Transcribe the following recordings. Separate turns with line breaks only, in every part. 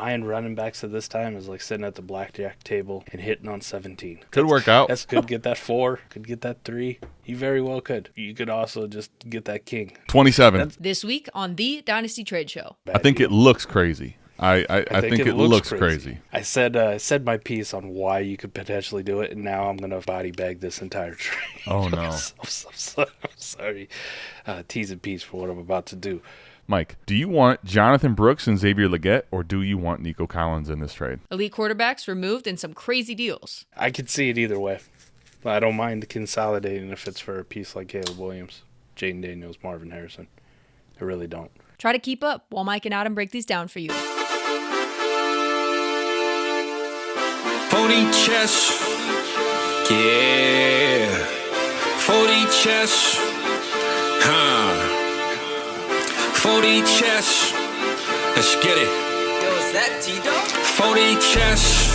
buying running backs at this time is like sitting at the blackjack table and hitting on 17.
Could work out.
That's could get that 4, could get that 3. You very well could. You could also just get that king.
27.
This week on the Dynasty Trade Show.
I think it looks crazy. I think it looks crazy.
I said my piece on why you could potentially do it, and now I'm going to body bag this entire trade.
Oh, no.
I'm sorry. Tease and piece for what I'm about to do.
Mike, do you want Jonathon Brooks and Xavier Legette, or do you want Nico Collins in this trade?
Elite quarterbacks removed and some crazy deals.
I could see it either way. I don't mind consolidating if it's for a piece like Caleb Williams, Jaden Daniels, Marvin Harrison. I really don't.
Try to keep up while Mike and Adam break these down for you.
40 chess, yeah. 40 chess, 40 chess, let's get it.
Yo, is that T-Dog?
40 chess,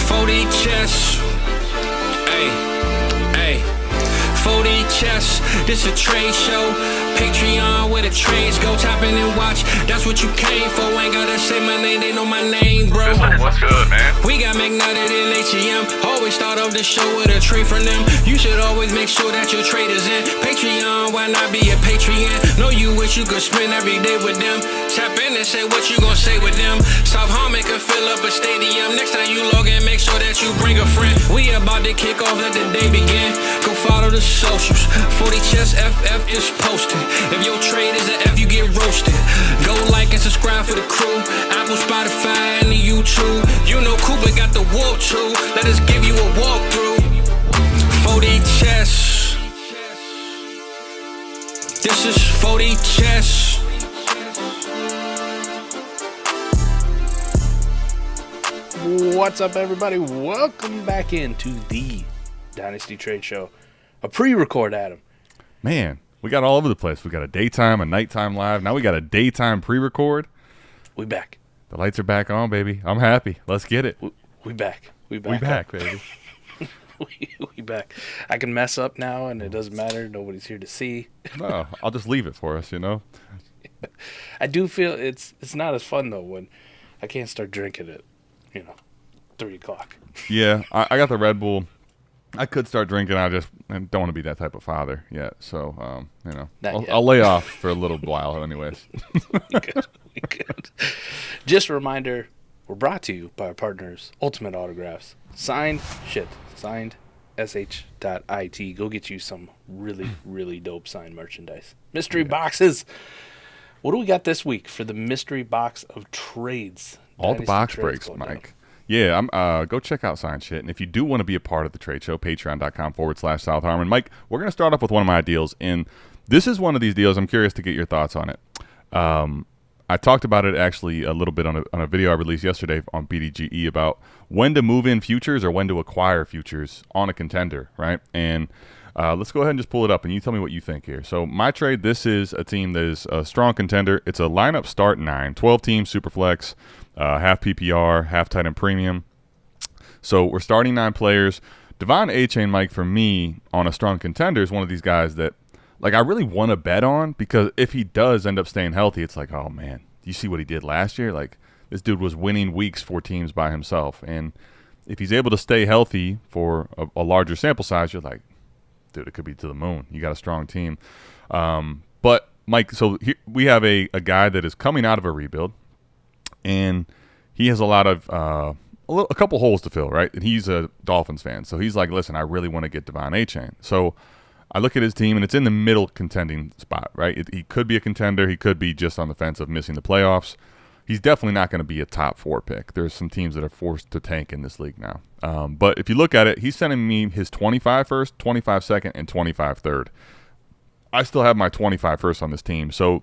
40 chess, ay. 40 chess, this a trade show. Patreon where the trades go. Tap in and watch, that's what you came for. Ain't gotta say my name, they know my name, bro.
What's good, man?
We got McNutted in ATM. Always start off the show with a trade from them. You should always make sure that your trade is in Patreon. Why not be a Patreon? Know you wish you could spend every day with them. Tap in and say what you gonna say with them. South Harmon can fill up a stadium. Next time you log in, make sure that you bring a friend. We about to kick off, let the day begin. Go follow the socials. 40 Chess FF is posted. If your trade is an F, you get roasted. Go like and subscribe for the crew. Apple, Spotify, and the YouTube. You know Cooper got the warp too. Let us give you a walkthrough. 40 Chess. This is 40 Chess.
What's up, everybody? Welcome back into the Dynasty Trade Show. A pre-record, Adam.
Man, we got all over the place. We got a daytime, a nighttime live. Now we got a daytime pre-record.
We back.
The lights are back on, baby. I'm happy. Let's get it.
We back.
We back, baby.
we back. I can mess up now, and it doesn't matter. Nobody's here to see.
No, I'll just leave it for us, you know?
I do feel it's not as fun, though, when I can't start drinking at, 3 o'clock.
Yeah, I got the Red Bull. I could start drinking. I don't want to be that type of father yet. So, I'll lay off for a little while anyways.
We could. Just a reminder, we're brought to you by our partners, Ultimate Autographs. Signed sh.it. Go get you some really, really dope signed merchandise. Mystery boxes. What do we got this week for the mystery box of trades?
All the box breaks, Mike. Yeah, go check out Sign Shit. And if you do want to be a part of the trade show, patreon.com/South Harmon. Mike, we're going to start off with one of my deals. And this is one of these deals. I'm curious to get your thoughts on it. I talked about it actually a little bit on a video I released yesterday on BDGE about when to move in futures or when to acquire futures on a contender, right? And let's go ahead and just pull it up, and you tell me what you think here. So my trade, this is a team that is a strong contender. It's a lineup start 9, 12-team Superflex, half PPR, half tight end premium. So we're starting 9 players. Devon Achane, Mike, for me, on a strong contender is one of these guys that, like, I really want to bet on, because if he does end up staying healthy, it's like, oh, man, you see what he did last year? Like, this dude was winning weeks for teams by himself. And if he's able to stay healthy for a larger sample size, you're like, dude, it could be to the moon. You got a strong team. But, Mike, so here we have a guy that is coming out of a rebuild, and he has a lot of a couple holes to fill, right? And he's a Dolphins fan. So he's like, listen, I really want to get Devon Achane. So I look at his team, and it's in the middle contending spot, right? He could be a contender. He could be just on the fence of missing the playoffs. He's definitely not going to be a top 4 pick. There's some teams that are forced to tank in this league now. But if you look at it, he's sending me his 25 first, 25 second, and 25 third. I still have my 25 first on this team. So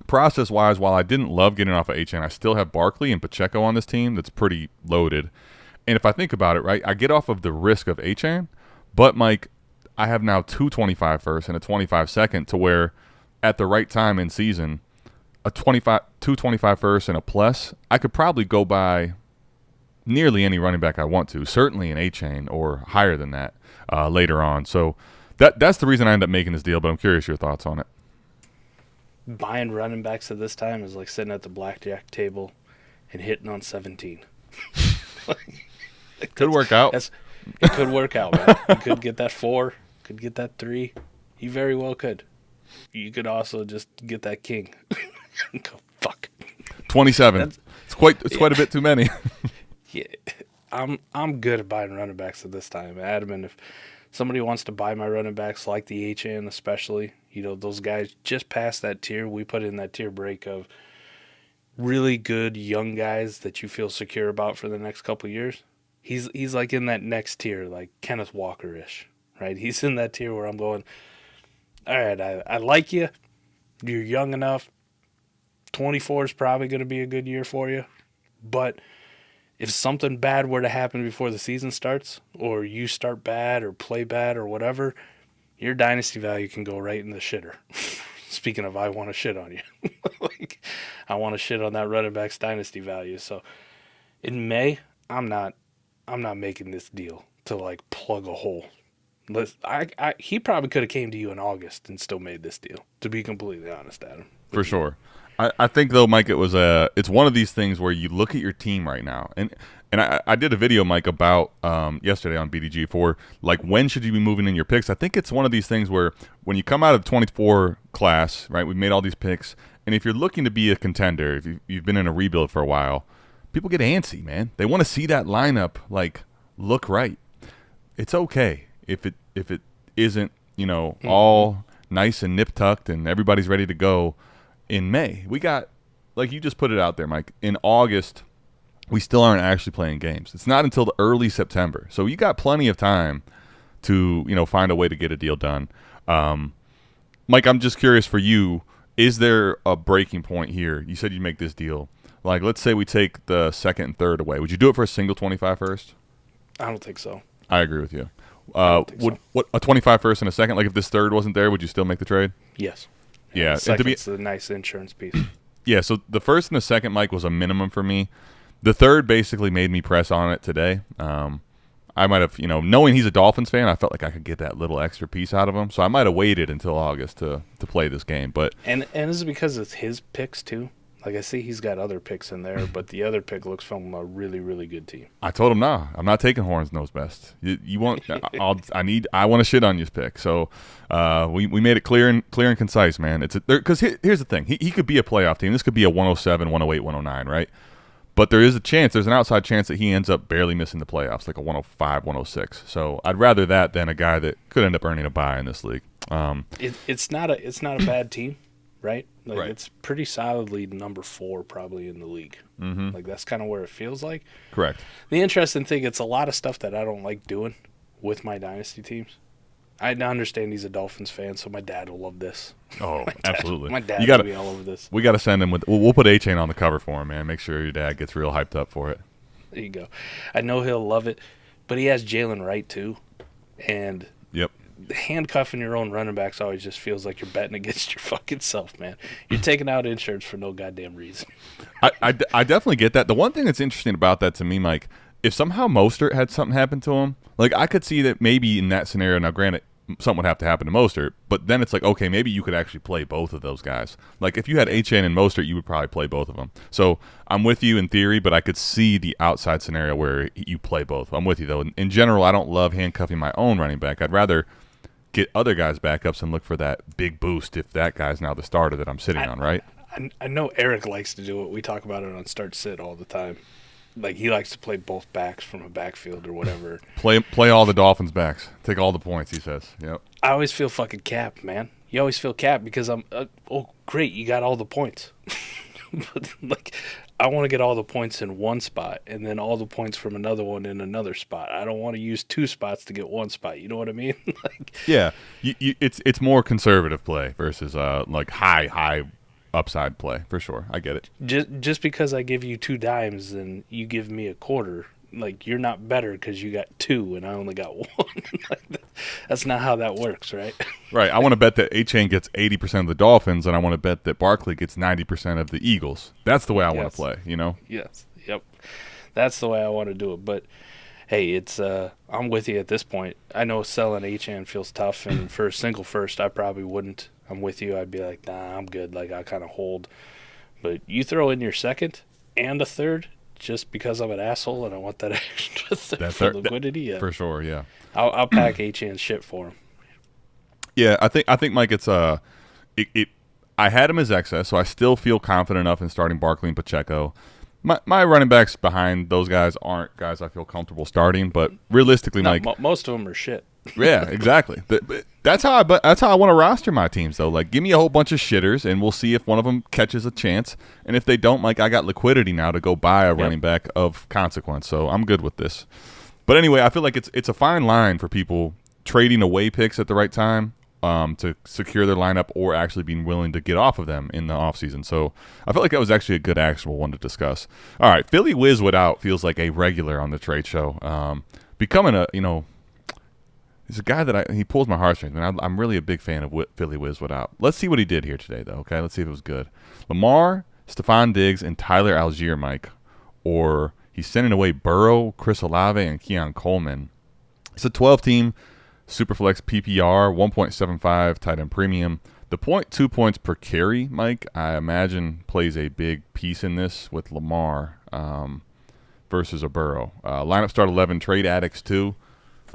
process-wise, while I didn't love getting off of Achane, I still have Barkley and Pacheco on this team that's pretty loaded. And if I think about it, right, I get off of the risk of Achane, but, Mike, I have now 2 25 first and a 25 second, to where at the right time in season, a 2 25 first and a plus, I could probably go buy nearly any running back I want to, certainly an Achane or higher than that later on. So that's the reason I ended up making this deal, but I'm curious your thoughts on it.
buying running backs at this time is like sitting at the blackjack table and hitting on 17.
Could work out.
It could work out, man. You could get that 4, could get that 3. You very well could. You could also just get that king. Go, fuck.
27. It's quite a bit too many.
Yeah, I'm good at buying running backs at this time, Adam. And if somebody wants to buy my running backs, like the Achane especially, those guys just past that tier, we put in that tier break of really good young guys that you feel secure about for the next couple of years. He's like in that next tier, like Kenneth Walker-ish, right? He's in that tier where I'm going, all right, I like you. You're young enough. 24 is probably going to be a good year for you. But if something bad were to happen before the season starts, or you start bad or play bad or whatever, your dynasty value can go right in the shitter. Speaking of, I want to shit on you. I want to shit on that running back's dynasty value. So in May, I'm not making this deal to like plug a hole. He probably could have came to you in August and still made this deal, to be completely honest, Adam.
For sure. I think though, Mike, it's one of these things where you look at your team right now, and I did a video, Mike, about yesterday on BDG for like when should you be moving in your picks. I think it's one of these things where when you come out of the 24 class, right, we've made all these picks, and if you're looking to be a contender, if you've been in a rebuild for a while, people get antsy, man. They want to see that lineup like look right. It's okay if it isn't all nice and nip tucked and everybody's ready to go. In May, we got, like you just put it out there, Mike, in August, we still aren't actually playing games. It's not until the early September. So you got plenty of time to, find a way to get a deal done. Mike, I'm just curious for you, is there a breaking point here? You said you'd make this deal. Like, let's say we take the second and third away. Would you do it for a single 25 first?
I don't think so.
I agree with you. What a 25 first and a second? Like, if this third wasn't there, would you still make the trade?
Yes.
Yeah,
Second's a nice insurance piece.
Yeah, so the first and the second, Mike, was a minimum for me. The third basically made me press on it today. I might have, knowing he's a Dolphins fan, I felt like I could get that little extra piece out of him. So I might have waited until August to play this game. But
and is it because it's his picks too? Like, I see he's got other picks in there, but the other pick looks from a really, really good team.
I told him, nah, I'm not taking Horns knows best. You want? I want to shit on your pick. So we made it clear and concise, man. Because here's the thing, he could be a playoff team. This could be a 107, 108, 109, right? But there's an outside chance that he ends up barely missing the playoffs, like a 105, 106. So I'd rather that than a guy that could end up earning a bye in this league.
It's not a bad team. Right? Like,
right.
It's pretty solidly number 4 probably in the league. Mm-hmm. Like, that's kind of where it feels like.
Correct.
The interesting thing, it's a lot of stuff that I don't like doing with my dynasty teams. I understand he's a Dolphins fan, so my dad will love this.
Oh, absolutely.
My dad will be all over this.
We got to send him we'll put Achane on the cover for him, man. Make sure your dad gets real hyped up for it.
There you go. I know he'll love it, but he has Jalen Wright too, and
yep.
Handcuffing your own running backs always just feels like you're betting against your fucking self, man. You're taking out insurance for no goddamn reason.
I definitely get that. The one thing that's interesting about that to me, Mike, if somehow Mostert had something happen to him, like I could see that maybe in that scenario, now granted, something would have to happen to Mostert, but then it's like, okay, maybe you could actually play both of those guys. Like if you had Achane and Mostert, you would probably play both of them. So I'm with you in theory, but I could see the outside scenario where you play both. I'm with you, though. In general, I don't love handcuffing my own running back. I'd rather get other guys' backups and look for that big boost if that guy's now the starter that I'm sitting on, right?
I know Eric likes to do it. We talk about it on Start Sit all the time. Like, he likes to play both backs from a backfield or whatever.
Play all the Dolphins backs. Take all the points, he says. Yep.
I always feel fucking capped, man. You always feel capped because I'm, oh, great, you got all the points. But, like, I want to get all the points in one spot and then all the points from another one in another spot. I don't want to use 2 spots to get 1 spot. You know what I mean? Like,
yeah, it's more conservative play versus like high upside play for sure. I get it.
Just because I give you 2 dimes and you give me a quarter, like, you're not better because you got 2 and I only got 1. Like, that's not how that works, right?
Right. I want to bet that Achane gets 80% of the Dolphins, and I want to bet that Barkley gets 90% of the Eagles. That's the way I want to play, you know?
Yes. Yep. That's the way I want to do it. But, hey, it's I'm with you at this point. I know selling Achane feels tough, and for a single first, I probably wouldn't. I'm with you. I'd be like, nah, I'm good. Like, I kind of hold. But you throw in your second and a third just because I'm an asshole and I want that extra third for liquidity.
For sure, yeah.
I'll pack Achane's shit for him.
Yeah, I think Mike, it's I had him as excess, so I still feel confident enough in starting Barkley and Pacheco. My running backs behind those guys aren't guys I feel comfortable starting, but realistically,
No,
Mike,
most of them are shit.
yeah, exactly. But that's how I want to roster my teams, though. Like, give me a whole bunch of shitters, and we'll see if one of them catches a chance. And if they don't, Mike, I got liquidity now to go buy a running back of consequence. So I'm good with this. But anyway, I feel like it's a fine line for people trading away picks at the right time to secure their lineup or actually being willing to get off of them in the offseason. So I felt like that was actually a good, actionable one to discuss. All right, Philly Wiz Without feels like a regular on the trade show. Becoming a, he's a guy that he pulls my heartstrings, and I'm really a big fan of Philly Wiz Without. Let's see what he did here today, though, okay? Let's see if it was good. Lamar, Stephon Diggs, and Tyler Algier, Mike. Or he's sending away Burrow, Chris Olave, and Keon Coleman. It's a 12-team Superflex PPR, 1.75 tight end premium. The 0.2 points per carry, Mike, I imagine plays a big piece in this with Lamar versus a Burrow. Lineup start 11, trade addicts 2.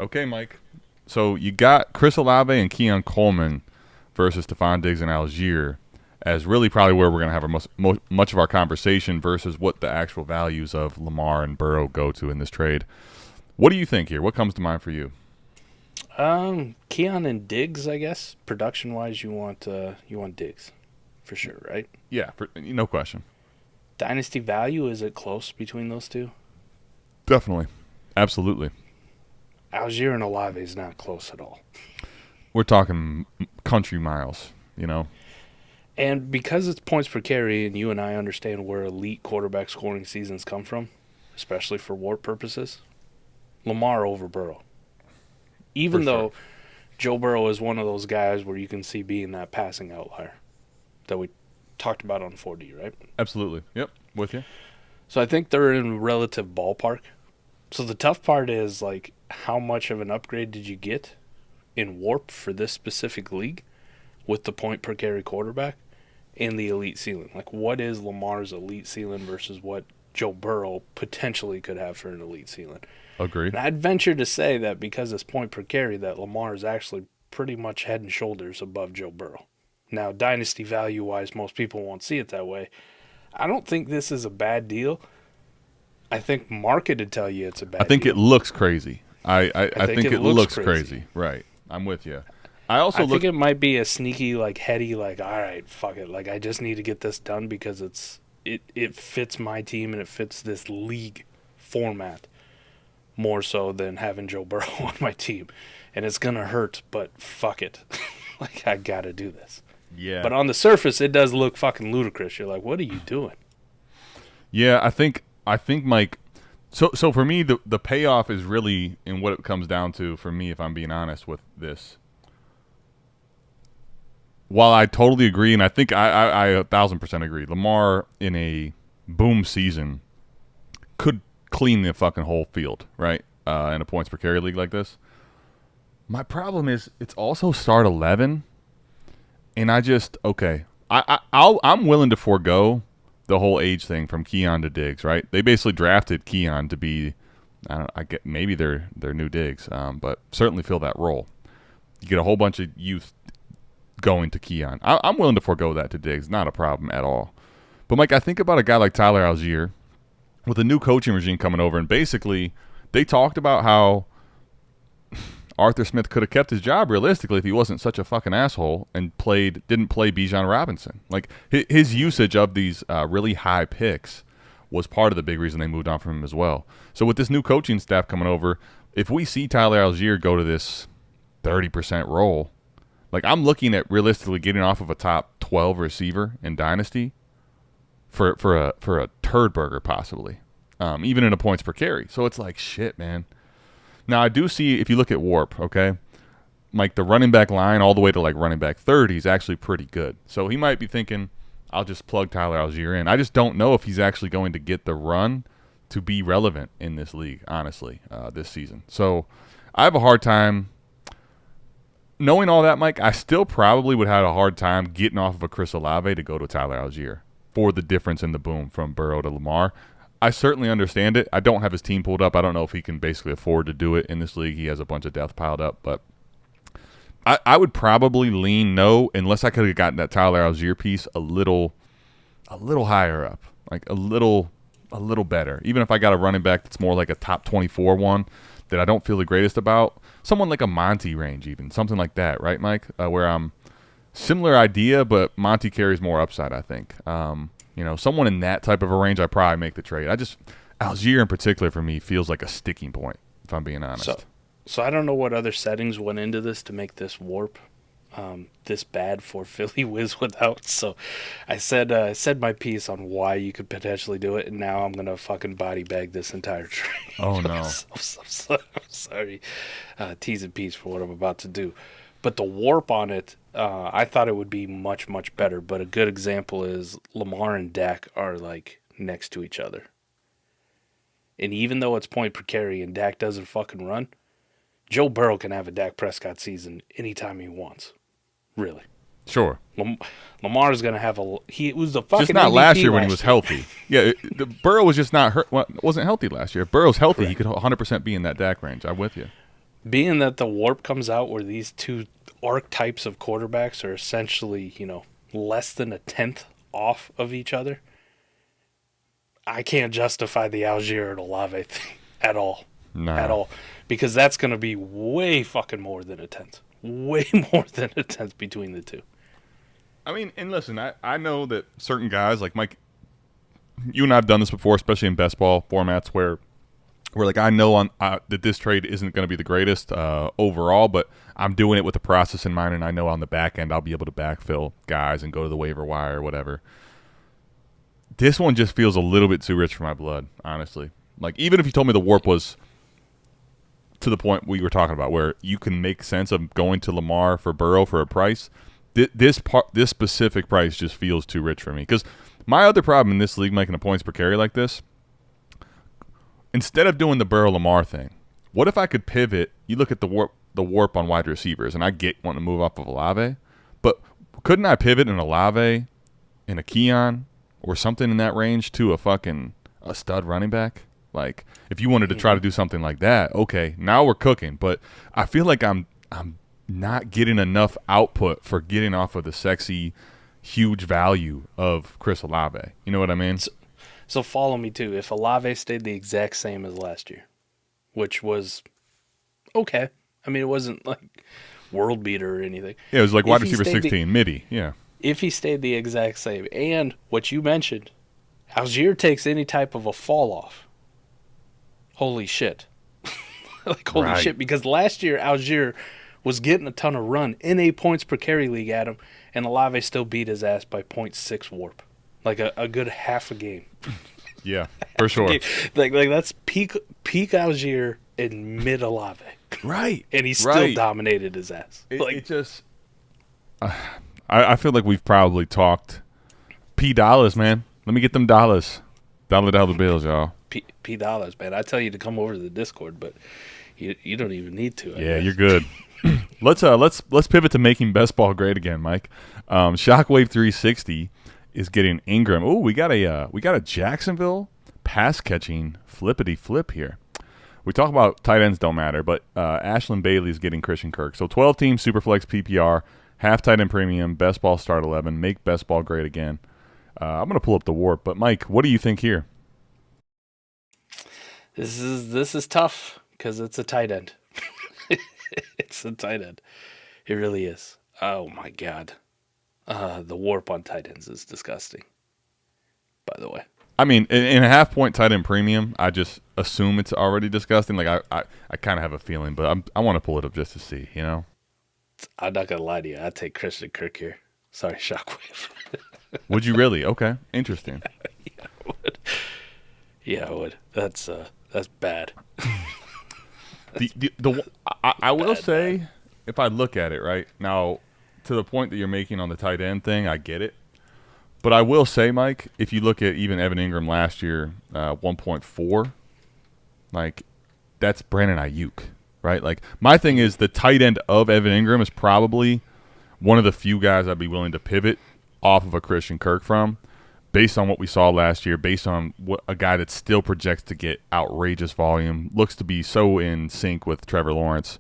Okay, Mike. So you got Chris Olave and Keon Coleman versus Stephon Diggs and Algier as really probably where we're going to have much of our conversation versus what the actual values of Lamar and Burrow go to in this trade. What do you think here? What comes to mind for you?
Keon and Diggs, I guess. Production-wise, you want Diggs for sure, right?
Yeah, no question.
Dynasty value, is it close between those two?
Definitely. Absolutely.
Algier and Olave is not close at all.
We're talking country miles,
And because it's points per carry, and you and I understand where elite quarterback scoring seasons come from, especially for WARP purposes, Lamar over Burrow. Even though Joe Burrow is one of those guys where you can see being that passing outlier that we talked about on 4D, right?
Absolutely. Yep, with you.
So I think they're in relative ballpark. So the tough part is, like, how much of an upgrade did you get in WARP for this specific league with the point per carry quarterback and the elite ceiling? Like, what is Lamar's elite ceiling versus what Joe Burrow potentially could have for an elite ceiling?
Agreed.
And I'd venture to say that because it's point per carry, that Lamar is actually pretty much head and shoulders above Joe Burrow. Now, dynasty value-wise, most people won't see it that way. I don't think this is a bad deal. I think market would tell you it's a bad deal.
I think it looks crazy. I think it looks crazy.
crazy.
Right. I'm with you.
I think it might be a sneaky, like, heady, like, all right, fuck it. Like, I just need to get this done because it fits my team and it fits this league format more so than having Joe Burrow on my team. And it's going to hurt, but fuck it. Like, I got to do this.
Yeah.
But on the surface, it does look fucking ludicrous. You're like, what are you doing?
Yeah, I think Mike. So for me, the payoff is really in what it comes down to for me, if I'm being honest with this. While I totally agree, and I think I 1,000% agree, Lamar in a boom season could clean the fucking whole field, right? In a points per carry league like this. My problem is it's also start 11, and I'm willing to forego the whole age thing from Keon to Diggs, right? They basically drafted Keon to be, I get maybe their new Diggs, but certainly fill that role. You get a whole bunch of youth going to Keon. I'm willing to forego that to Diggs, not a problem at all. But Mike, I think about a guy like Tyler Algier with a new coaching regime coming over, and basically they talked about how Arthur Smith could have kept his job realistically if he wasn't such a fucking asshole and didn't play Bijan Robinson. Like, his usage of these really high picks was part of the big reason they moved on from him as well. So with this new coaching staff coming over, if we see Tyler Algier go to this 30% role, like, I'm looking at realistically getting off of a top 12 receiver in Dynasty for a turd burger possibly, even in a points per carry. So it's like, shit, man. Now, I do see, if you look at WARP, okay, Mike, the running back line all the way to, like, running back 30 is actually pretty good. So he might be thinking, I'll just plug Tyler Algier in. I just don't know if he's actually going to get the run to be relevant in this league, honestly, this season. So I have a hard time. knowing all that, Mike, I still probably would have a hard time getting off of a Chris Olave to go to Tyler Algier for the difference in the boom from Burrow to Lamar. I certainly understand it. I don't have his team pulled up. I don't know if he can basically afford to do it in this league. He has a bunch of depth piled up, but I would probably lean no unless I could have gotten that Tyler Algier piece a little higher up, like a little better. Even if I got a running back that's more like a top 24 one that I don't feel the greatest about, someone like a Monty range even, something like that, right, Mike? Where I'm similar idea, but Monty carries more upside, I think. Someone in that type of a range, I probably make the trade. Algier in particular for me feels like a sticking point, if I'm being honest.
So I don't know what other settings went into this to make this warp this bad for Philly Whiz without. So I said my piece on why you could potentially do it, and now I'm gonna fucking body bag this entire trade.
Oh no!
I'm sorry, tease and piece for what I'm about to do. But the warp on it, I thought it would be much, much better. But a good example is Lamar and Dak are like next to each other. And even though it's point per carry and Dak doesn't fucking run, Joe Burrow can have a Dak Prescott season anytime he wants. Really.
Sure.
Lamar is going to have he was the fucking
just not
MVP
last year when he was healthy. Yeah, the Burrow was just not hurt. Well, wasn't healthy last year. If Burrow's healthy, Correct. He could 100% be in that Dak range. I'm with you.
Being that the warp comes out where these two archetypes of quarterbacks are essentially, less than a tenth off of each other, I can't justify the Algier and Olave thing at all.
No.
At all. Because that's going to be way fucking more than a tenth. Way more than a tenth between the two.
I mean, and listen, I know that certain guys, like Mike, you and I have done this before, especially in best ball formats where like I know that this trade isn't going to be the greatest overall, but I'm doing it with the process in mind, and I know on the back end I'll be able to backfill guys and go to the waiver wire or whatever. This one just feels a little bit too rich for my blood, honestly. Like, even if you told me the warp was to the point we were talking about where you can make sense of going to Lamar for Burrow for a price, this specific price just feels too rich for me. Because my other problem in this league making the points per carry like this, instead of doing the Burrow-Lamar thing, what if I could pivot? You look at the warp on wide receivers, and I get wanting to move off of Olave, but couldn't I pivot an Olave and a Keon or something in that range to a stud running back? Like, if you wanted to try to do something like that, okay, now we're cooking. But I feel like I'm not getting enough output for getting off of the sexy, huge value of Chris Olave. You know what I mean?
So follow me, too. If Olave stayed the exact same as last year, which was okay. I mean, it wasn't like world beater or anything.
Yeah, it was like wide receiver 16, midi, yeah.
If he stayed the exact same, and what you mentioned, Algier takes any type of a fall off. Holy shit. Holy shit. Because last year, Algier was getting a ton of run in a points per carry league at him, and Olave still beat his ass by 0.6 warp. Like a good half a game.
Yeah, for sure.
Like that's peak Algier and mid Olave.
Right.
And he still dominated his ass.
It just I feel like we've probably talked P dollars, man. Let me get them dollars. Dollar bills, y'all.
P dollars, man. I tell you to come over to the Discord, but you don't even need to.
Yeah, you're good. Let's pivot to making best ball great again, Mike. Shockwave 360 is getting Engram. Oh, we got a Jacksonville pass catching flippity flip here. We talk about tight ends don't matter, but Ashlyn Bailey is getting Christian Kirk. So 12 team Superflex PPR, half tight end premium, best ball start 11, make best ball great again. I'm going to pull up the warp, but Mike, what do you think here?
This is tough because it's a tight end. It's a tight end. It really is. Oh my God. The warp on tight ends is disgusting, by the way.
I mean, in a half-point tight end premium, I just assume it's already disgusting. Like, I kind of have a feeling, but I want to pull it up just to see, you know?
I'm not going to lie to you. I'd take Christian Kirk here. Sorry, Shockwave.
Would you really? Okay, interesting.
Yeah, I would. Yeah, I would. That's bad.
I will say, if I look at it, right, now, to the point that you're making on the tight end thing, I get it. But I will say, Mike, if you look at even Evan Engram last year, 1.4, like, that's Brandon Ayuk. right? Like my thing is the tight end of Evan Engram is probably one of the few guys I'd be willing to pivot off of a Christian Kirk from, based on what we saw last year, based on what a guy that still projects to get outrageous volume, looks to be so in sync with Trevor Lawrence.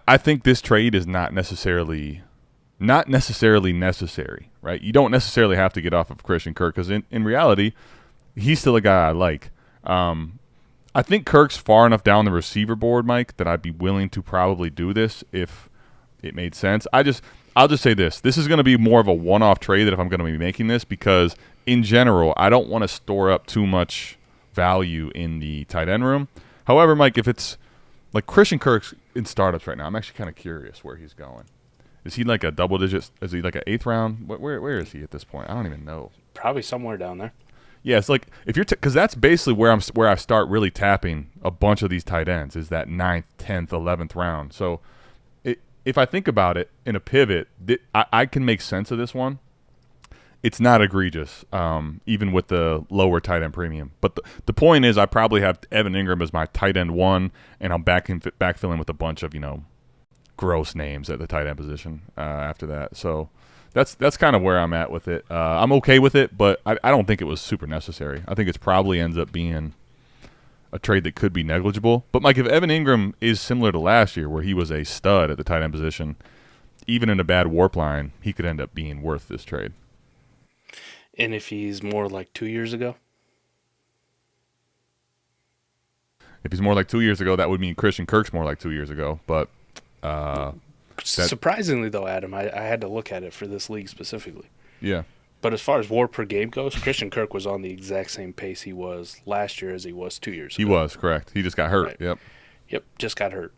I think this trade is not necessarily necessary, right? You don't necessarily have to get off of Christian Kirk because in reality, he's still a guy I like. I think Kirk's far enough down the receiver board, Mike, that I'd be willing to probably do this if it made sense. I'll just say this. This is going to be more of a one-off trade that if I'm going to be making this because, in general, I don't want to store up too much value in the tight end room. However, Mike, if it's like Christian Kirk's in startups right now, I'm actually kind of curious where he's going. Is he like a double digit? Is he like an 8th round? Where is he at this point? I don't even know.
Probably somewhere down there.
Yeah, it's like if you're because that's basically where I start really tapping a bunch of these tight ends is that 9th, 10th, 11th round. So if I think about it in a pivot, I can make sense of this one. It's not egregious, even with the lower tight end premium. But the point is I probably have Evan Engram as my tight end 1, and I'm backfilling with a bunch of, gross names at the tight end position after that. So that's kind of where I'm at with it. I'm okay with it, but I don't think it was super necessary. I think it probably ends up being a trade that could be negligible. But, Mike, if Evan Engram is similar to last year where he was a stud at the tight end position, even in a bad warp line, he could end up being worth this trade.
And if he's more like 2 years ago?
If he's more like 2 years ago, that would mean Christian Kirk's more like 2 years ago. But
surprisingly, though, Adam, I had to look at it for this league specifically.
Yeah.
But as far as WAR per game goes, Christian Kirk was on the exact same pace he was last year as he was 2 years ago.
He was, correct. He just got hurt. Right. Yep.
Yep, just got hurt.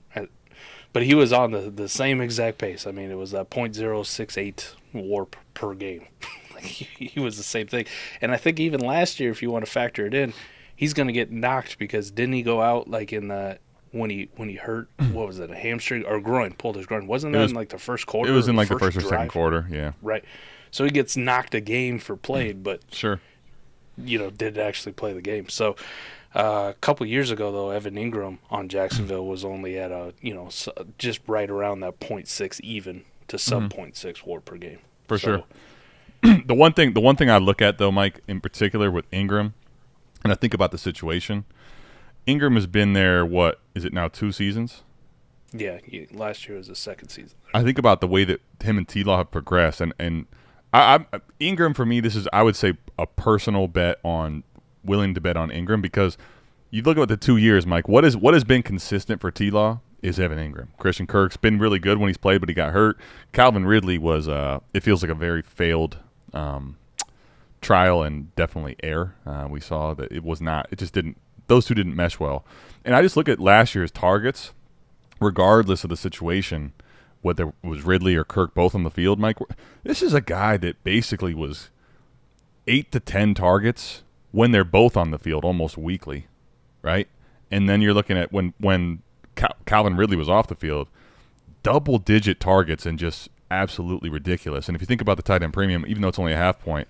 But he was on the same exact pace. I mean, it was that .068 WAR per game. He was the same thing. And I think even last year, if you want to factor it in, he's going to get knocked because didn't he go out like in the when he hurt, what was it, a hamstring or groin, pulled his groin. Wasn't that in like the first quarter?
It was in like the
first
or second quarter, yeah.
Right. So he gets knocked a game for played, but
sure,
did actually play the game. So a couple years ago, though, Evan Engram on Jacksonville was only at just right around that .6 even to sub .6 WAR per game.
For sure. The one thing I look at though, Mike, in particular with Engram, and I think about the situation. Engram has been there. What is it now? 2 seasons.
Yeah, last year was the second season.
I think about the way that him and T-Law have progressed, and I Engram for me, this is I would say a personal bet on willing to bet on Engram because you look at the 2 years, Mike. What has been consistent for T-Law is Evan Engram. Christian Kirk's been really good when he's played, but he got hurt. Calvin Ridley was it feels like a very failed trial and definitely error. We saw that it was not. It just didn't. Those two didn't mesh well. And I just look at last year's targets, regardless of the situation, whether it was Ridley or Kirk both on the field, Mike. This is a guy that basically was 8 to 10 targets when they're both on the field almost weekly, right? And then you're looking at when Calvin Ridley was off the field, double-digit targets and just absolutely ridiculous. And if you think about the tight end premium, even though it's only a half point,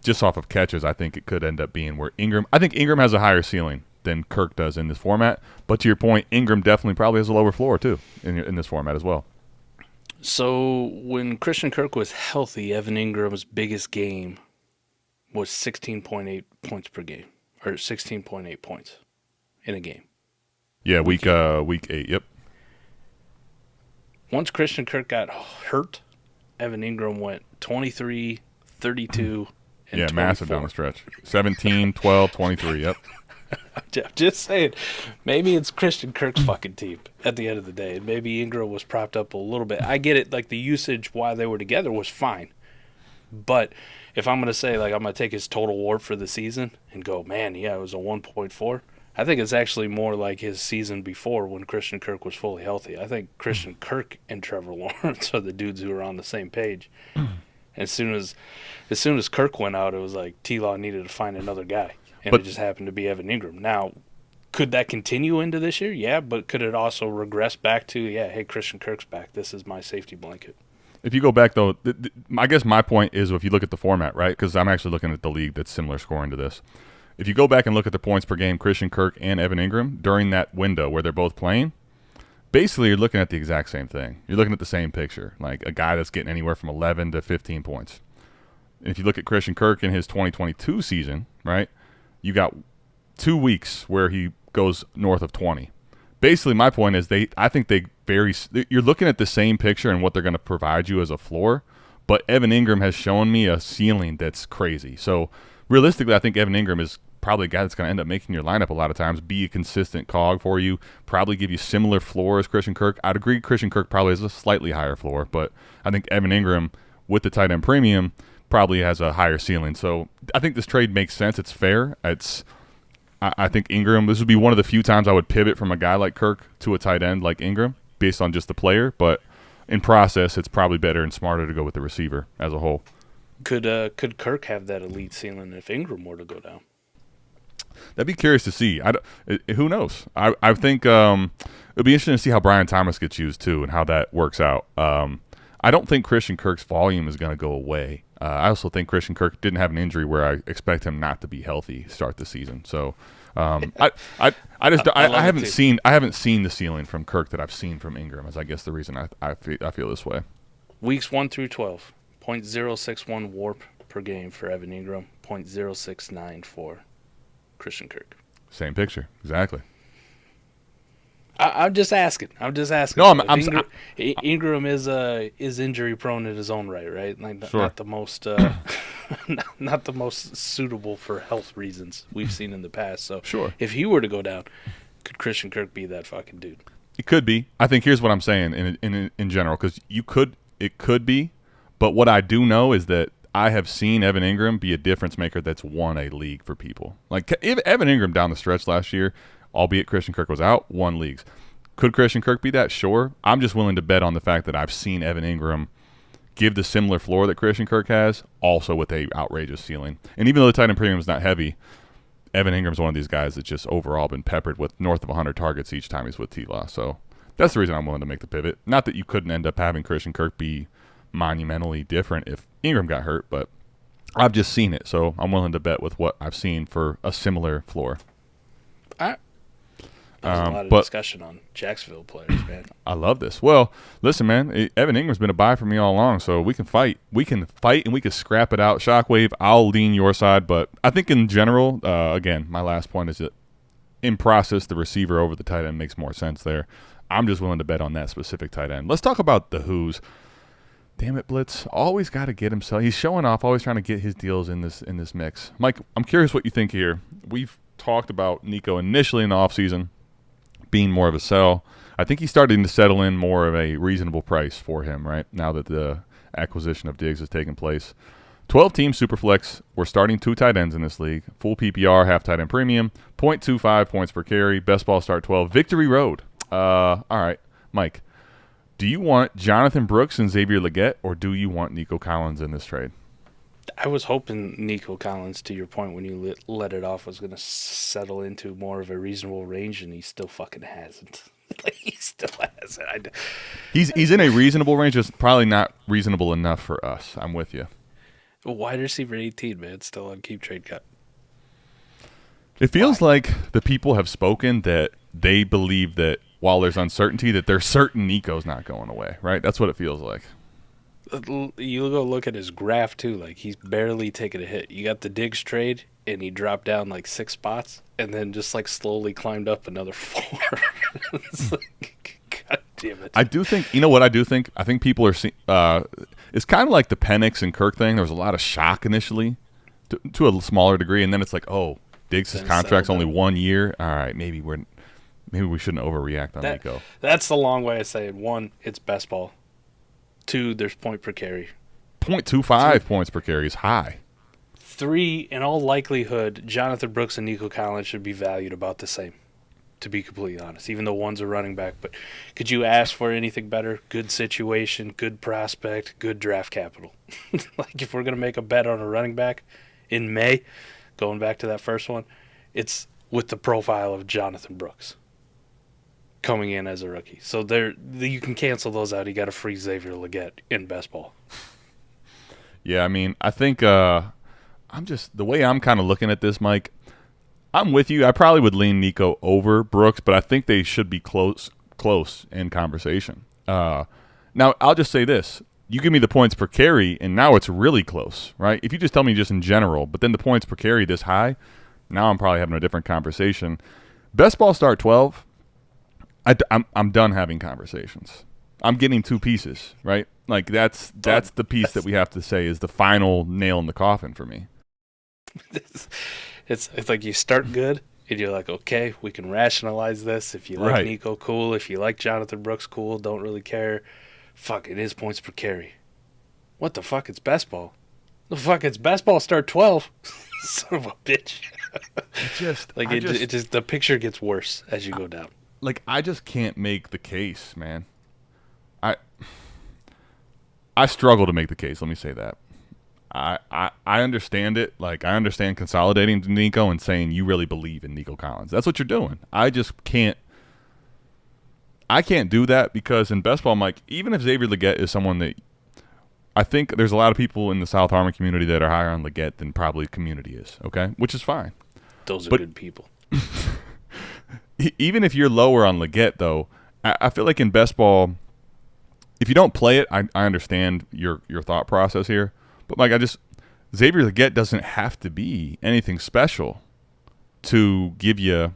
just off of catches, I think it could end up being where I think Engram has a higher ceiling than Kirk does in this format. But to your point, Engram definitely probably has a lower floor too in this format as well.
So when Christian Kirk was healthy, Evan Ingram's biggest game was 16.8 points per game, or 16.8 points in a game.
Yeah, week 8. Yep.
Once Christian Kirk got hurt, Evan Engram went 23, 32. And
yeah,
24.
Massive down the stretch. 17, 12, 23, yep.
I'm just saying, maybe it's Christian Kirk's fucking team at the end of the day. And maybe Engram was propped up a little bit. I get it, like the usage while they were together was fine. But if I'm going to say, like, I'm going to take his total WAR for the season and go, man, yeah, it was a 1.4, I think it's actually more like his season before when Christian Kirk was fully healthy. I think Christian Kirk and Trevor Lawrence are the dudes who are on the same page. As soon as Kirk went out, it was like T-Law needed to find another guy, and it just happened to be Evan Engram. Now, could that continue into this year? Yeah, but could it also regress back to, hey, Christian Kirk's back. This is my safety blanket.
If you go back, though, I guess my point is if you look at the format, right, because I'm actually looking at the league that's similar scoring to this. if you go back and look at the points per game, Christian Kirk and Evan Engram, during that window where they're both playing, basically you're looking at the exact same thing. You're looking at the same picture, like a guy that's getting anywhere from 11 to 15 points. And if you look at Christian Kirk in his 2022 season, right, you got 2 weeks where he goes north of 20. Basically, my point is you're looking at the same picture and what they're going to provide you as a floor, but Evan Engram has shown me a ceiling that's crazy. So realistically, I think Evan Engram is probably a guy that's going to end up making your lineup a lot of times, be a consistent cog for you, probably give you similar floor as Christian Kirk. I'd agree Christian Kirk probably has a slightly higher floor, but I think Evan Engram with the tight end premium probably has a higher ceiling. So I think this trade makes sense. It's fair. I think Engram, this would be one of the few times I would pivot from a guy like Kirk to a tight end like Engram based on just the player, but in process, it's probably better and smarter to go with the receiver as a whole.
Could Kirk have that elite ceiling if Engram were to go down?
That'd be curious to see. Who knows? I think it'll be interesting to see how Brian Thomas gets used too and how that works out. I don't think Christian Kirk's volume is going to go away. I also think Christian Kirk didn't have an injury where I expect him not to be healthy to start the season. So I haven't seen the ceiling from Kirk that I've seen from Engram. Is I guess the reason I feel this way.
Weeks 1 through 12, 0.061 warp per game for Evan Engram, 0.069 for Christian Kirk.
Same picture, exactly.
I'm just asking. No, Engram is injury prone in his own right? Like
sure.
Not the most not the most suitable for health reasons we've seen in the past. So
sure.
If he were to go down, could Christian Kirk be that fucking dude?
It could be. I think here's what I'm saying in general, because it could be, but what I do know is that I have seen Evan Engram be a difference maker that's won a league for people. Like Evan Engram down the stretch last year, albeit Christian Kirk was out, won leagues. Could Christian Kirk be that? Sure. I'm just willing to bet on the fact that I've seen Evan Engram give the similar floor that Christian Kirk has, also with a outrageous ceiling. And even though the tight end premium is not heavy, Evan Ingram's one of these guys that's just overall been peppered with north of 100 targets each time he's with T-Law. So that's the reason I'm willing to make the pivot. Not that you couldn't end up having Christian Kirk be monumentally different if Engram got hurt, but I've just seen it, so I'm willing to bet with what I've seen for a similar floor.
There's a lot of discussion on Jacksonville players, man.
I love this. Well, listen, man, Evan Ingram's been a buy for me all along, so we can fight. We can fight and we can scrap it out. Shockwave, I'll lean your side, but I think in general, again, my last point is that in process, the receiver over the tight end makes more sense there. I'm just willing to bet on that specific tight end. Let's talk about the Who's. Damn it, Blitz. Always got to get himself. He's showing off, always trying to get his deals in this mix. Mike, I'm curious what you think here. We've talked about Nico initially in the offseason being more of a sell. I think he's starting to settle in more of a reasonable price for him, right, now that the acquisition of Diggs has taken place. 12-team Superflex. We're starting 2 tight ends in this league. Full PPR, half tight end premium, 0.25 points per carry. Best ball start 12. Victory road. All right, Mike. Do you want Jonathon Brooks and Xavier Legette, or do you want Nico Collins in this trade?
I was hoping Nico Collins, to your point when you let it off, was going to settle into more of a reasonable range, and he still fucking hasn't. He still hasn't.
He's in a reasonable range, just probably not reasonable enough for us. I'm with you.
Wide receiver 18, man, still on keep trade cut.
It feels like the people have spoken that they believe that while there's uncertainty, that they're certain Nico's not going away, right? That's what it feels like.
You go look at his graph, too. Like, he's barely taking a hit. You got the Diggs trade, and he dropped down, 6 spots, and then just, slowly climbed up another 4. It's like, God damn it.
I do think, you know what I do think? I think people are seeing it's kind of like the Penix and Kirk thing. There was a lot of shock initially to a smaller degree, and then it's like, oh, Diggs' contract's only 1 year. All right, maybe we shouldn't overreact on Nico.
That's the long way of saying, 1, it's best ball. 2, there's point per carry.
0.25 points per carry is high.
3, in all likelihood, Jonathon Brooks and Nico Collins should be valued about the same, to be completely honest, even though one's a running back. But could you ask for anything better? Good situation, good prospect, good draft capital. If we're going to make a bet on a running back in May, going back to that first one, it's with the profile of Jonathon Brooks coming in as a rookie. So you can cancel those out. You got a free Xavier Legette in best ball.
Yeah, I mean, I think the way I'm kind of looking at this, Mike, I'm with you. I probably would lean Nico over Brooks, but I think they should be close in conversation. Now, I'll just say this. You give me the points per carry, and now it's really close, right? If you just tell me just in general, but then the points per carry this high, now I'm probably having a different conversation. Best ball start 12. I'm done having conversations. I'm getting 2 pieces, right? Like that's the piece that we have to say is the final nail in the coffin for me.
It's like you start good, and you're like, okay, we can rationalize this. If you like Nico, cool. If you like Jonathon Brooks, cool. Don't really care. Fuck, it is points per carry. What the fuck? It's best ball. The fuck, it's best ball start 12. Son of a bitch. It just the picture gets worse as you go down.
Like, I just can't make the case, man. I struggle to make the case. Let me say that. I understand it. Like, I understand consolidating to Nico and saying you really believe in Nico Collins. That's what you're doing. I just can't. I can't do that because in best ball, Mike, even if Xavier Legette is someone that I think there's a lot of people in the South Harmon community that are higher on Legette than probably community is, okay? Which is fine.
Those are good people.
Even if you're lower on Legette, though, I feel like in best ball, if you don't play it, I understand your thought process here. But, like, Xavier Legette doesn't have to be anything special to give you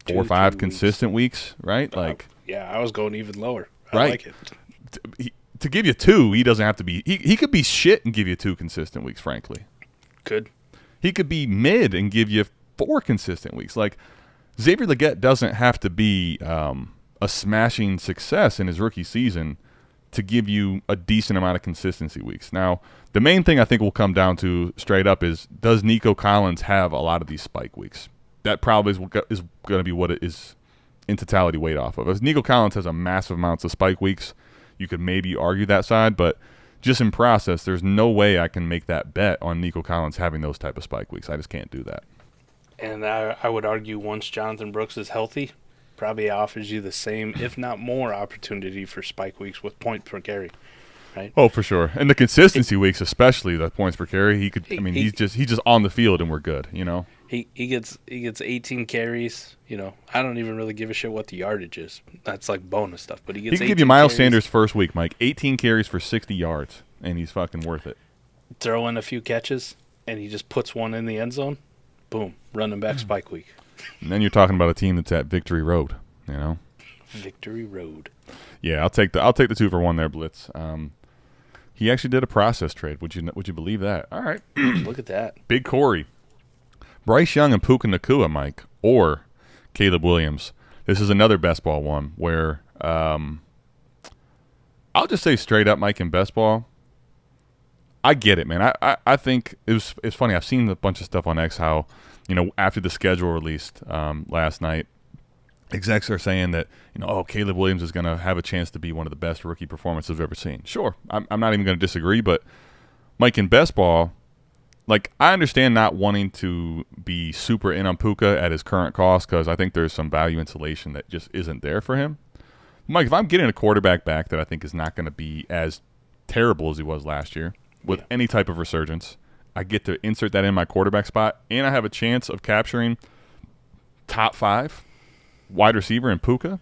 4 or 5 consistent weeks, right? Like,
yeah, I was going even lower. I
like it. To give you 2, he doesn't have to be. He could be shit and give you 2 consistent weeks, frankly.
Could.
He could be mid and give you 4 consistent weeks. Like, Xavier Legette doesn't have to be a smashing success in his rookie season to give you a decent amount of consistency weeks. Now, the main thing I think will come down to straight up is, does Nico Collins have a lot of these spike weeks? That probably is going to be what it is in totality weighed off of. If Nico Collins has a massive amounts of spike weeks, you could maybe argue that side, but just in process, there's no way I can make that bet on Nico Collins having those type of spike weeks. I just can't do that.
And I would argue once Jonathon Brooks is healthy, probably offers you the same, if not more, opportunity for spike weeks with point per carry, right?
Oh, for sure. And the consistency weeks, especially the points per carry, he's just on the field and we're good, you know.
He gets 18 carries. You know, I don't even really give a shit what the yardage is. That's like bonus stuff. But he gets.
He can give you Miles Sanders first week, Mike. 18 carries for 60 yards, and he's fucking worth it.
Throw in a few catches, and he just puts one in the end zone. Boom, running back spike week.
And then you're talking about a team that's at Victory Road, you know.
Victory Road.
Yeah, I'll take the 2 for 1 there, Blitz. He actually did a process trade. Would you believe that? All right,
look at that.
Big Corey. Bryce Young and Puka Nacua, Mike, or Caleb Williams. This is another best ball one where I'll just say straight up, Mike, in best ball, I get it, man. I think it's funny. I've seen a bunch of stuff on X how, you know, after the schedule released last night, execs are saying that, you know, Caleb Williams is going to have a chance to be one of the best rookie performances I've ever seen. Sure, I'm not even going to disagree, but Mike, in best ball, like, I understand not wanting to be super in on Puka at his current cost because I think there's some value insulation that just isn't there for him. Mike, if I'm getting a quarterback back that I think is not going to be as terrible as he was last year with any type of resurgence, I get to insert that in my quarterback spot, and I have a chance of capturing top 5 wide receiver in Puka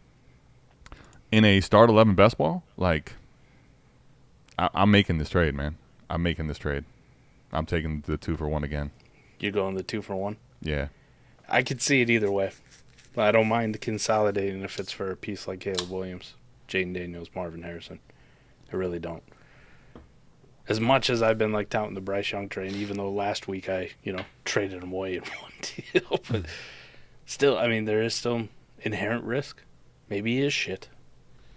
in a start 11 best ball. Like, I'm making this trade, man. I'm making this trade. I'm taking the 2 for 1 again.
You're going the 2 for 1?
Yeah.
I could see it either way. I don't mind consolidating if it's for a piece like Caleb Williams, Jaden Daniels, Marvin Harrison. I really don't. As much as I've been like touting the Bryce Young trade, even though last week I, traded him away in one deal, but still, I mean, there is still inherent risk. Maybe he is shit.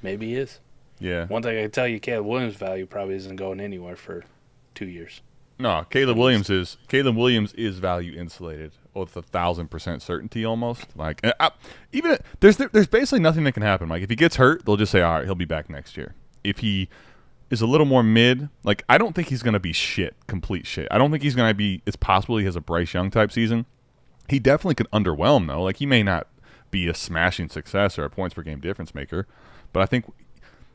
Maybe he is.
Yeah.
One thing I can tell you, Caleb Williams' value probably isn't going anywhere for 2 years.
No, Caleb Williams is value insulated with 1,000% certainty almost. Like, even there's basically nothing that can happen. Like, if he gets hurt, they'll just say, all right, he'll be back next year. If he is a little more mid, like, I don't think he's going to be complete shit. I don't think he's going to be. It's possible he has a Bryce Young type season. He definitely could underwhelm though. Like, he may not be a smashing success or a points per game difference maker, but I think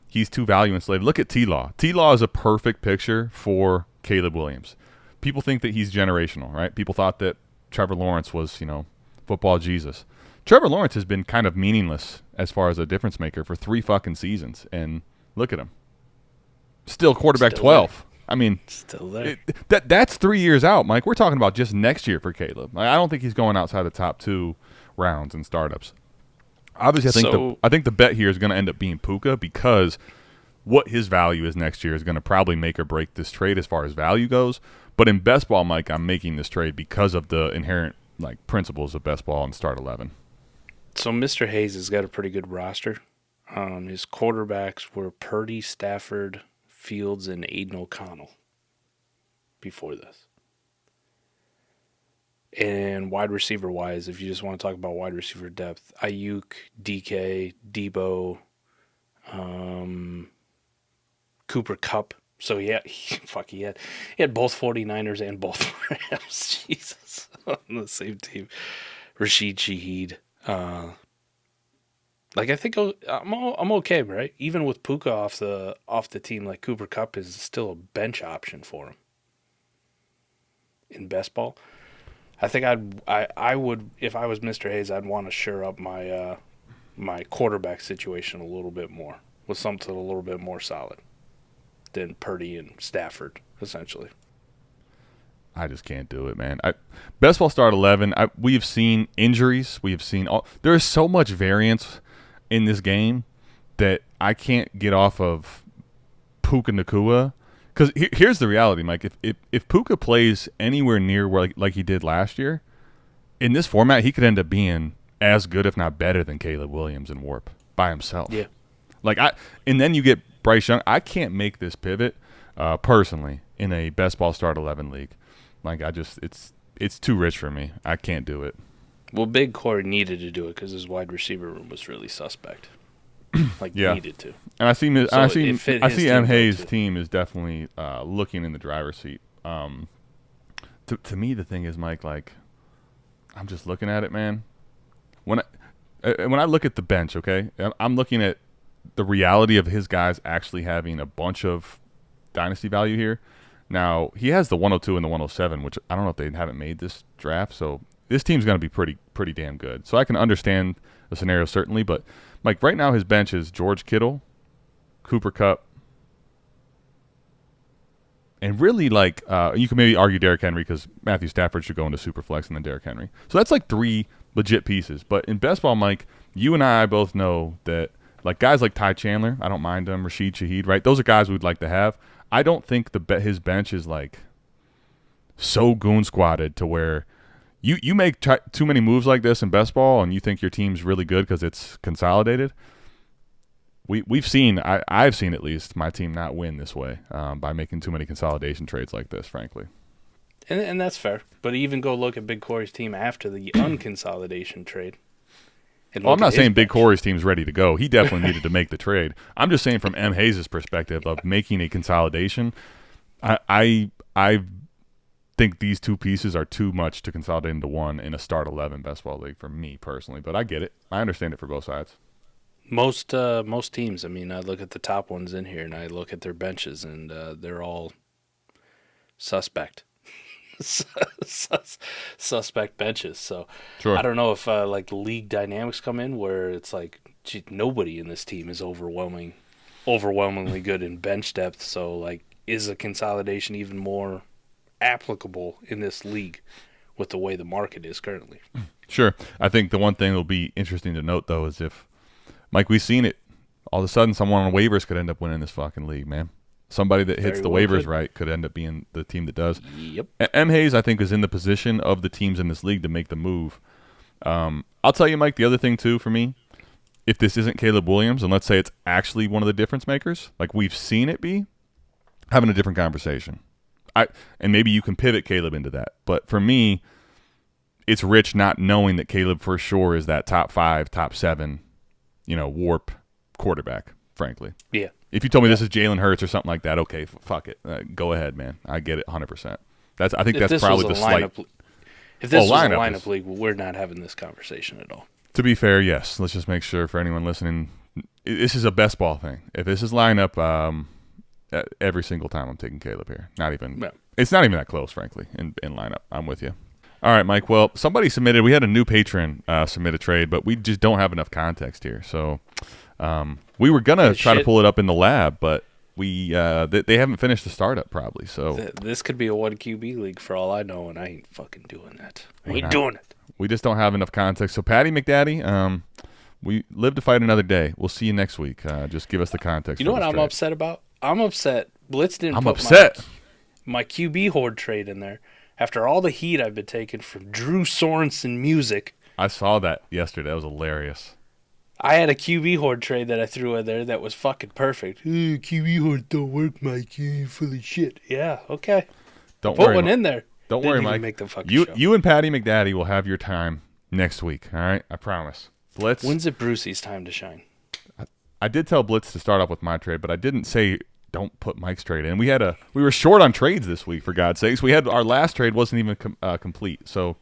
he's too value insulated. Look at T-Law. T-Law is a perfect picture for Caleb Williams. People think that he's generational, right? People thought that Trevor Lawrence was, football Jesus. Trevor Lawrence has been kind of meaningless as far as a difference maker for 3 fucking seasons, and look at him. Still quarterback
Still
12.
there.
I mean,
Still there.
That's 3 years out, Mike. We're talking about just next year for Caleb. I don't think he's going outside the top 2 rounds in startups. Obviously, I think the bet here is going to end up being Puka, because what his value is next year is going to probably make or break this trade as far as value goes. But in best ball, Mike, I'm making this trade because of the inherent principles of best ball and start 11.
So Mr. Hayes has got a pretty good roster. His quarterbacks were Purdy, Stafford, Fields, and Aiden O'Connell before this. And wide receiver wise, if you just want to talk about wide receiver depth, Ayuk, DK, Debo, Cooper Kupp. So he had both 49ers and both Rams. Jesus, on the same team. Rashid Shaheed. I think I'm okay, right? Even with Puka off the team, Cooper Kupp is still a bench option for him in best ball. I think I would, if I was Mr. Hayes, I'd want to shore up my my quarterback situation a little bit more with something a little bit more solid than Purdy and Stafford, essentially.
I just can't do it, man. Best ball start 11. We've seen injuries. We've seen there is so much variance in this game that I can't get off of Puka Nacua. Because here's the reality, Mike. If Puka plays anywhere near where like he did last year, in this format, he could end up being as good, if not better, than Caleb Williams in Warp by himself.
Yeah.
And then you get Bryce Young. I can't make this pivot personally in a best ball start 11 league. It's too rich for me. I can't do it.
Well, Big Corey needed to do it because his wide receiver room was really suspect. Needed to.
And I see M. Hayes'
too.
team is definitely looking in the driver's seat. To me, the thing is, Mike, I'm just looking at it, man. When I look at the bench, okay, I'm looking at the reality of his guys actually having a bunch of dynasty value here. Now, he has the 102 and the 107, which I don't know if they haven't made this draft, so this team's going to be pretty damn good. So I can understand the scenario, certainly, but Mike, right now his bench is George Kittle, Cooper Kupp, and really you can maybe argue Derrick Henry because Matthew Stafford should go into Superflex and then Derrick Henry. So that's 3 legit pieces. But in best ball, Mike, you and I both know that guys like Ty Chandler, I don't mind them, Rashid Shaheed, right? Those are guys we'd like to have. I don't think his bench is so goon squatted to where you make too many moves like this in best ball and you think your team's really good because it's consolidated. I've seen at least my team not win this way by making too many consolidation trades like this, frankly.
And that's fair. But even go look at Big Corey's team after the unconsolidation trade.
Well, I'm not saying Big Corey's team's ready to go. He definitely needed to make the trade. I'm just saying from M. Hayes' perspective of making a consolidation, I think these 2 pieces are too much to consolidate into one in a start 11 best ball league for me personally. But I get it. I understand it for both sides.
Most teams, I look at the top ones in here and I look at their benches and they're all suspect. Suspect benches. So
sure.
I don't know if league dynamics come in where it's nobody in this team is overwhelmingly good in bench depth. So is a consolidation even more applicable in this league with the way the market is currently?
Sure. I think the one thing that'll be interesting to note though is if, Mike, we've seen it. All of a sudden, someone on waivers could end up winning this fucking league, man. Somebody that hits the waivers right could end up being the team that does.
Yep.
M. Hayes, I think, is in the position of the teams in this league to make the move. I'll tell you, Mike, the other thing, too, for me, if this isn't Caleb Williams, and let's say it's actually one of the difference makers, like we've seen it be, having a different conversation. And maybe you can pivot Caleb into that. But for me, it's rich not knowing that Caleb for sure is that top 5, top 7, warp quarterback, frankly.
Yeah.
If you told me this is Jalen Hurts or something like that, okay, fuck it. Go ahead, man. I get it 100%. I think that's probably the slight.
If this was a lineup league, we're not having this conversation at all.
To be fair, yes. Let's just make sure for anyone listening, this is a best ball thing. If this is lineup, every single time I'm taking Caleb here. It's not even that close, frankly, in lineup. I'm with you. All right, Mike. Well, somebody submitted. We had a new patron submit a trade, but we just don't have enough context here. So we were gonna try to pull it up in the lab, but we they haven't finished the startup probably. So
this could be a 1 QB league for all I know, and I ain't fucking doing that. I ain't doing it.
We just don't have enough context. So Patty McDaddy, we live to fight another day. We'll see you next week. Just give us the context.
You know what I'm upset about? I'm upset. Blitz didn't
I'm
put
upset.
My QB horde trade in there. After all the heat I've been taking from Drew Sorensen music.
I saw that yesterday. That was hilarious.
I had a QB horde trade that I threw in there that was fucking perfect. QB horde don't work, Mike. You're full of shit. Yeah, okay.
Don't
Put
worry,
one in there.
Don't
Didn't
worry,
even
Mike.
make the fucking show.
You and Patty McDaddy will have your time next week. All right, I promise. Blitz.
When's it Brucey's time to shine?
I did tell Blitz to start off with my trade, but I didn't say don't put Mike's trade in. We were short on trades this week, for God's sakes. We had our last trade wasn't even complete, so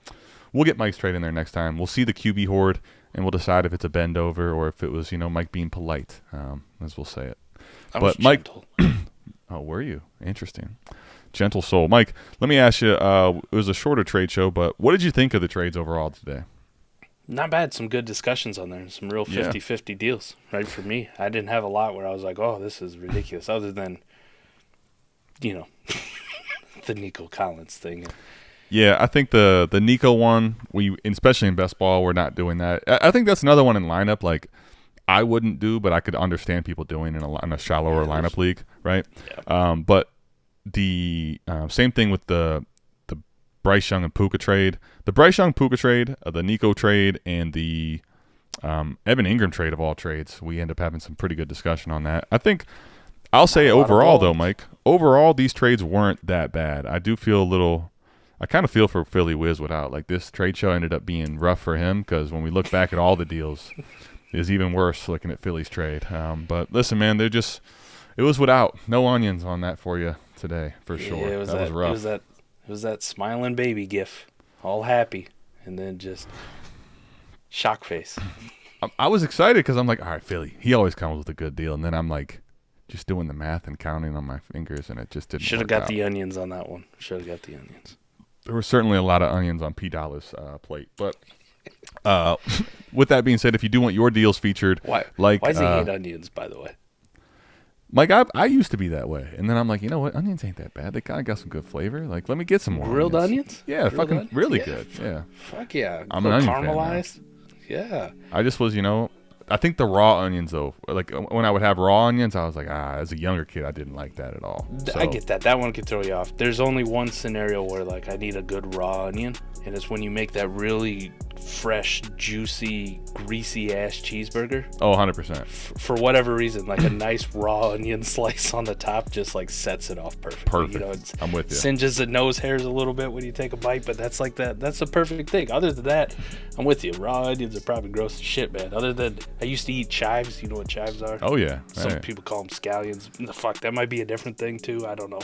we'll get Mike's trade in there next time. We'll see the QB horde, and we'll decide if it's a bend over or if it was Mike being polite, as we'll say it.
But
Mike,
gentle.
oh, were you? Interesting. Gentle soul. Mike, let me ask you, it was a shorter trade show, but what did you think of the trades overall today?
Not bad. Some good discussions on there. Some real 50-50 deals, right, for me. I didn't have a lot where I was like, oh, this is ridiculous, other than, the Nico Collins thing.
Yeah, I think the Nico one, especially in Bestball, we're not doing that. I think that's another one in lineup, like, I wouldn't do, but I could understand people doing in a shallower lineup league, right? Yeah. But the same thing with the Bryce Young and Puka trade. The Bryce Young Puka trade, the Nico trade, and the Evan Engram trade of all trades. We end up having some pretty good discussion on that. I think I'll say overall, though, Mike, overall these trades weren't that bad. I do feel I kind of feel for Philly Wiz without. Like, this trade show ended up being rough for him because when we look back at all the deals, it's even worse looking at Philly's trade. But listen, man, it was without. No onions on that for you today, for sure.
Yeah,
that was rough.
It was that smiling baby gif, all happy, and then just shock face.
I was excited because I'm like, all right, Philly, he always comes with a good deal. And then I'm like, just doing the math and counting on my fingers, and it just didn't
Should have
work
got
out.
the onions on that one. Should have got the onions.
There were certainly a lot of onions on P. Dollar's plate. But with that being said, if you do want your deals featured,
why does he hate onions, by the way?
Mike, I used to be that way, and then I'm like, you know what? Onions ain't that bad. They kind of got some good flavor. Like, let me get some more
grilled onions.
Yeah,
Grilled
fucking
onions?
really
Yeah.
good. Yeah,
Fuck yeah.
I'm an onion fan now.
Caramelized. Yeah.
I just was, I think the raw onions though. Like when I would have raw onions, I was like, as a younger kid, I didn't like that at all.
I get that. That one could throw you off. There's only one scenario where like I need a good raw onion, and it's when you make that really fresh, juicy, greasy ass cheeseburger.
Oh, 100%.
For whatever reason, like a nice raw onion slice on the top just like sets it off perfectly.
Perfect. I'm with you.
Singes the nose hairs a little bit when you take a bite, but that's like that's a perfect thing. Other than that, I'm with you. Raw onions are probably gross as shit, man. Other than I used to eat chives. You know what chives are?
Oh yeah.
Some people call them scallions. The fuck, that might be a different thing too. I don't know.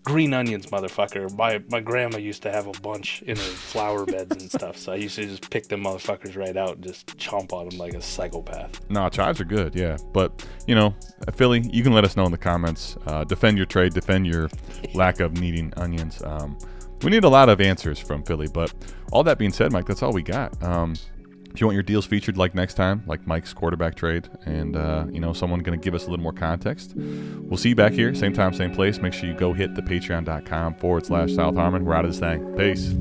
Green onions, motherfucker. My grandma used to have a bunch in her flower beds and stuff, so I used to just pick them motherfuckers right out and just chomp on them like a psychopath.
No, chives are good, yeah. But, Philly, you can let us know in the comments. Defend your trade, defend your lack of needing onions. We need a lot of answers from Philly, but all that being said, Mike, that's all we got. If you want your deals featured like next time, like Mike's quarterback trade, and someone going to give us a little more context, we'll see you back here, same time, same place. Make sure you go hit the patreon.com/South Harmon. We're out of this thing. Peace.